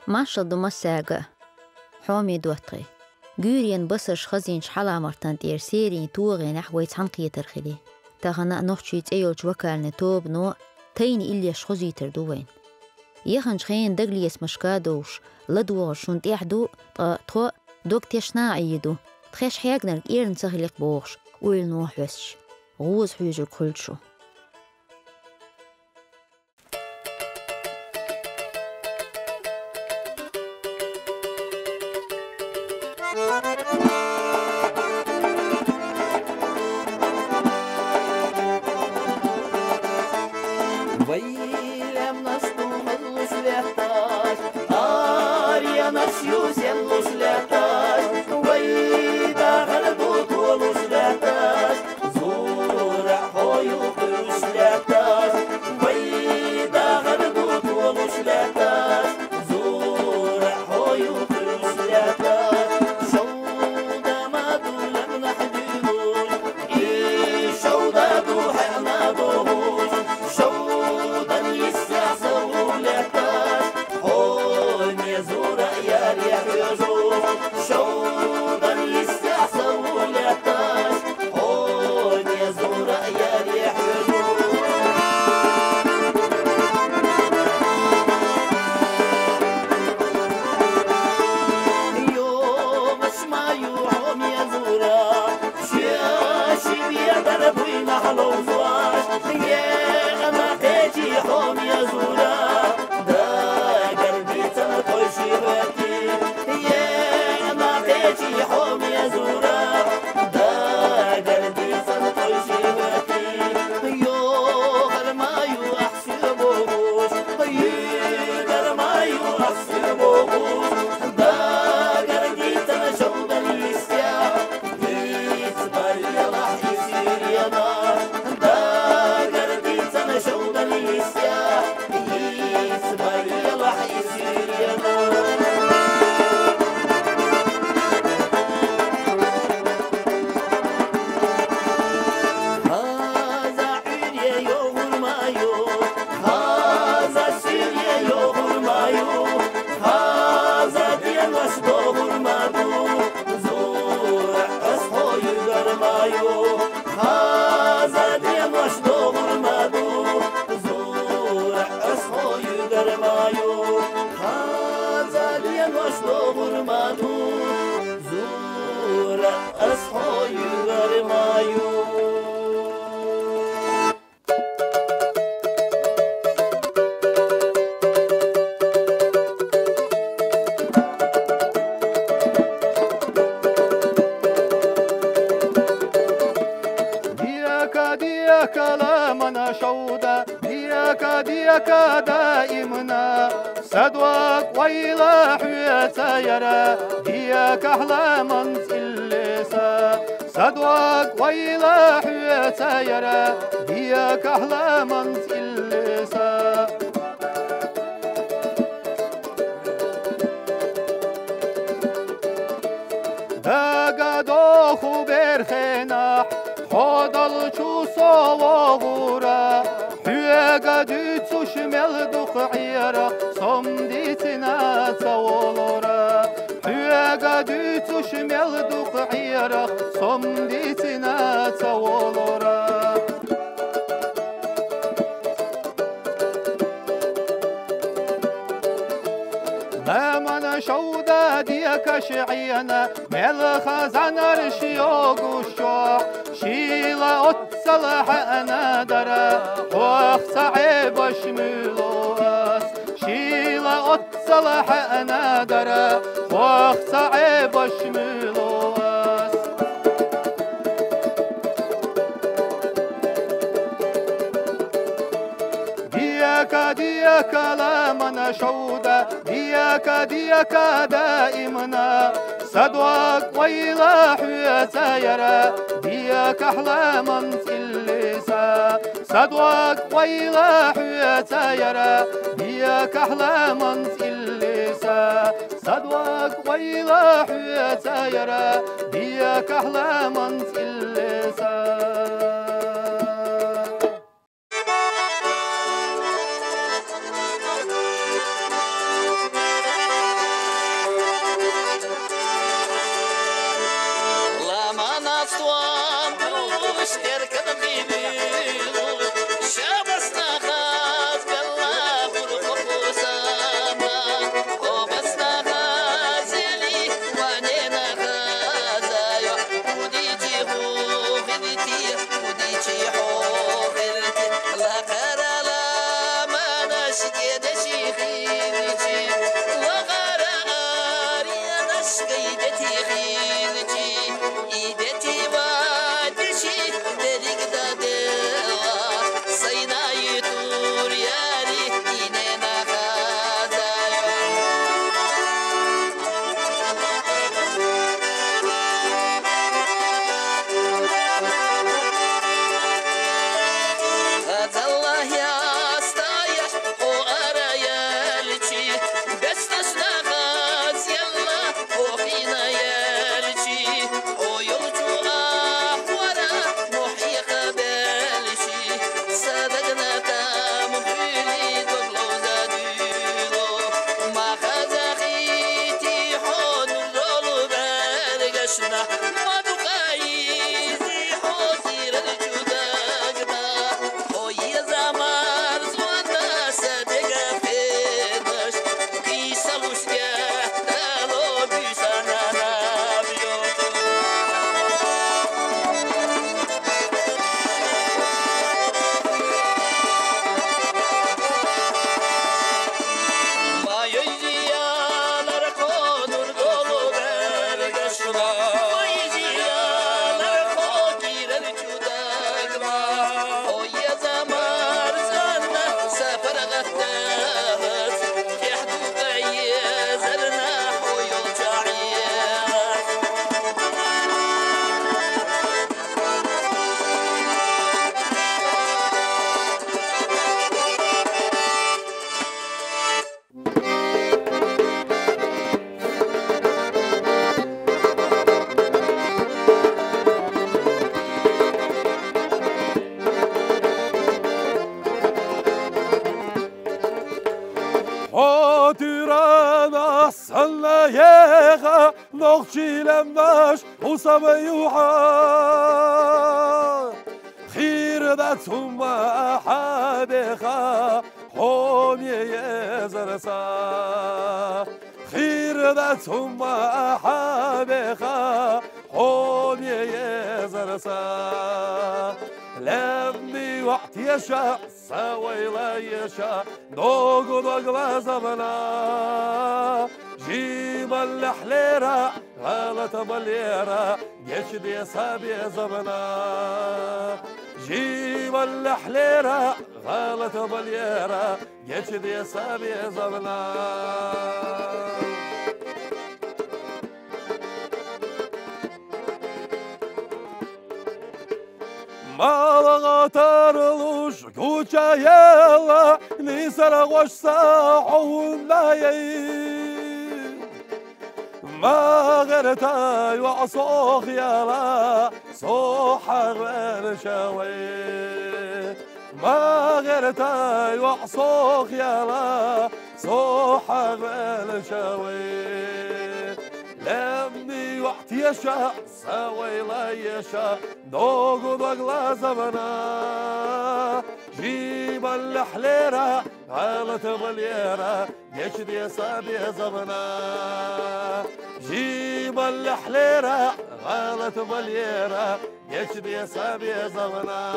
ماشا دمساقة حومي دوطغي جوريان بصرش خزين شحلا مرتان دير سيرين توغي نحوي تحنقية ترخلي تاغنا نوخشيت ايولج وكال نتوب نو تيني إلي شخزي تردوين يخن شخين دقليس مشكادوش لدوغ شون تيحدو طو دوك تيشنا عيدو تخيش حياقنا لك إيرن تغلق بوغش ويل نوح وسش غوز حيجو كلشو كلامنا شودا ديك دائمنا صدوك ويلا حياتا يرى ديك أحلاما تلسا صدوك ويلا حياتا يرى ديك أحلاما تلسا داغا خوبر خناح خودل چو سوغورا حيغا ديتو شمل دوخ عيرا صمديتنا تولورا حيغا ديتو شمل دوخ عيرا صمديتنا تولورا لمن شودا ديك شعينا ملخ زنر شيوغو شو شيلا أتصلح أنا درا وخ صعب شملوس شيلا أتصلح أنا درا وخ صعب شملوس ديك لمن شودا ديك دائمنا صدوك ويلا حياتا يرى ديك أحلاما تلسا صدوك ويلا حياتا يرى ديك أحلاما تلسا صدوك ويلا حياتا يرى ديك أحلاما تلسا نقشي لماش وصبي وحا خير داتهم حادخا حومي يزرسا خير داتهم حادخا حومي يزرسا لمي وقت يشا سوي لا يشا دوغ لا زمنا جيب الحليرة غلط باليرة جيش دي سابي زمنا جيب الحليرة غلط باليرة جيش دي سابي زمنا ما ترلوش كوشا يلا نسر غش ساحون لايين ما غرتاي وعصوخ يلا صوح غير شوي ما غرتاي وعصوخ يلا صوح غير شوي لمي وقت يشا سوي لا يشا دوغ لا زمنا جيب الحليرة غلط باليرة جيش دي سابي زمنا جيب الحليرة غلط باليرة جيش دي سابي زمنا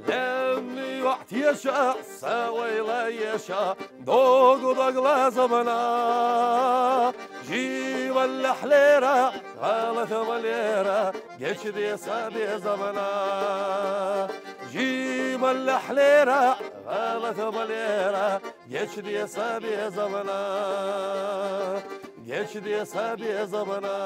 لمي وقت يشا سوي لا يشا دوغ لا زمنا جيب الحليرة غلط باليرة جيش دي سابي زمنا جيب الحليرة غلط باليرة جيش دي سابي زمنا جيش دي سابي زمنا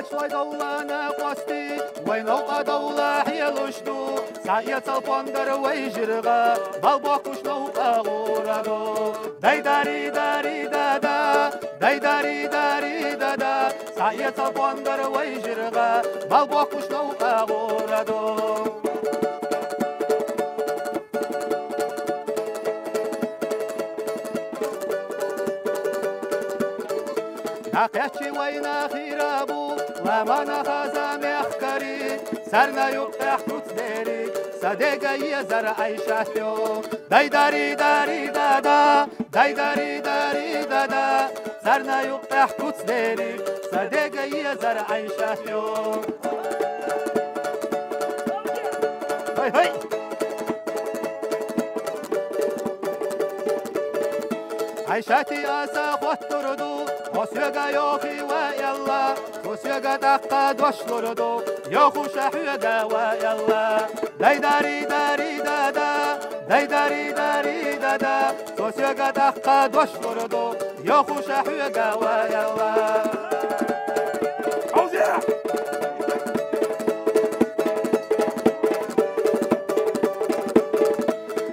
كشوي دولة قوستي وينو دولة حيلوشدو سعية الفندر ويجرغا بالبوكوش نوقا غوردو داي داري داري دادا داي داري داري دادا سعية الفندر ويجرغا بالبوكوش نوقا غوردو نقيتشي وينا خيرابو لما نخازا مخكري سرنا يقتح كتدري صديقا يزر عيشاتيو داي داري داري دادا داي داري داري دادا سرنا يقتح كتدري صديقا يزر عيشاتيو هاي هاي عيشاتي آسا خوتردو خوسيغا يوخي ويلا خوسيغا دقا دوشلردو يوخو شحيغا ويلا داي داري داري دادا داي داري داري دادا خوسيغا دقا دوشلردو يوخو شحيغا ويلا عوزيا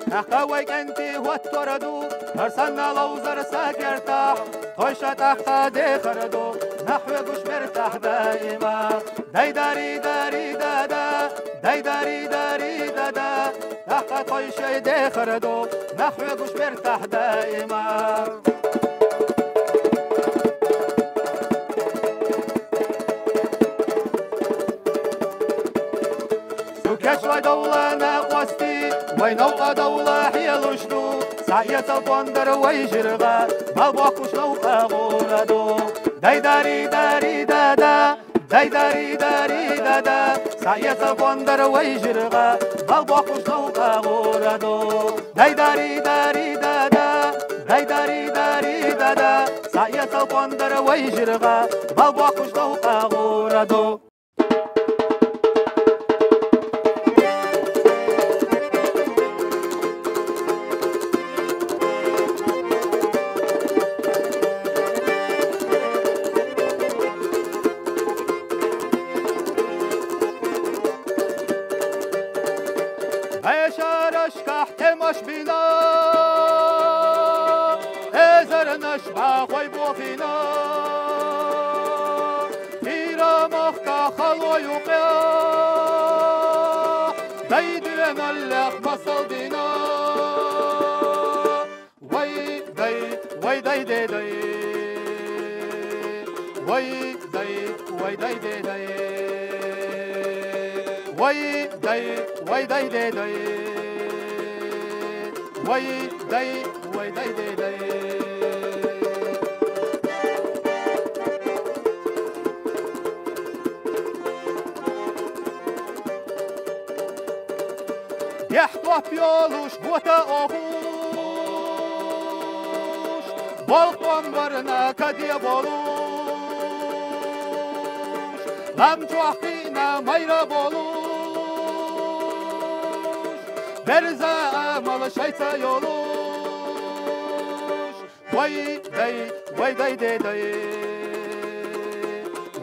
نخويك انتي وتردو هرسنا لوزر ساكرتاح خوشة تحقا دي خردو نحو قش مرتاح دائما داي داري داري دادا داي داري داري دادا تحقا خوشة دي خردو نحو قش مرتاح دائما كشوي دولة نقوستي وينو دولة حيلوشدو سعية الفندر ويجرغا بالبوكوش نوقا غوردو داي داري داري دادا داي داري داري دادا سعية الفندر ويجرغا بالبوكوش نوقا غوردو داي داري داري دادا داي داري داري دادا سعية الفندر ويجرغا بالبوكوش نوقا غوردو مش بينا ازر نشبع خوي بوفينا تيرا مخكا خلو يوقع دايدين اللخ مصل دينا وي داي وي داي داي داي وي داي وي داي داي داي وي داي وي داي داي داي وي داي وي داي داي داي يحطوا بيولوش بوتا اوهوش بالقوم برنا كدي بولوش لم جوحينا ميرا بولوش برزا مال شيطا يولوش وي داي وي داي داي داي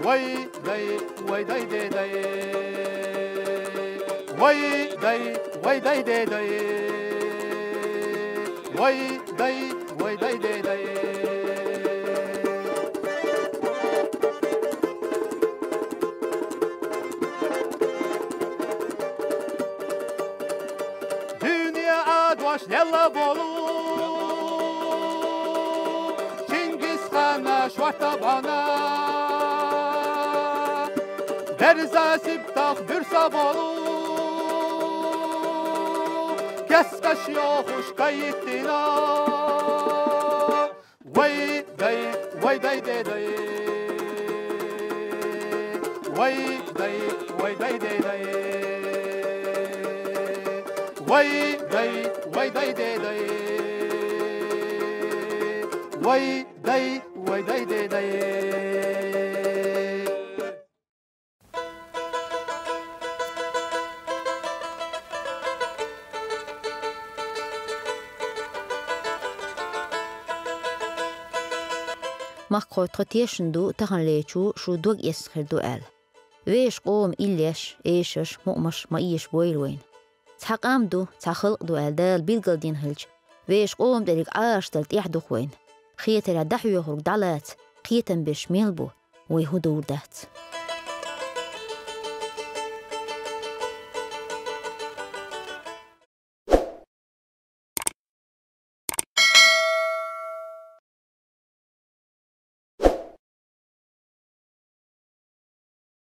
وي داي وي داي داي داي وي داي وي داي داي داي وي داي وي داي داي داي يلا بولو Çingiz Han'a şvarta bana Derza sibtah bürsa bolu Keskaş yokuş kayıttina Vay day vay day day day Vay day vay day day day Vay day vay day day day Vay day vay day day day مخو تغتيشندو تغنليشو شو دوغ يسخر دو آل ويش قوم إليش إيشش مؤمش ما إيش بويلوين تحقام دو تخلق دو آل دال بيلقل دين هلج ويش قوم دالك عاش دالت إحدو خوين خيتر دحو يخرج دالات خيتن بشميل بو ويهدو دات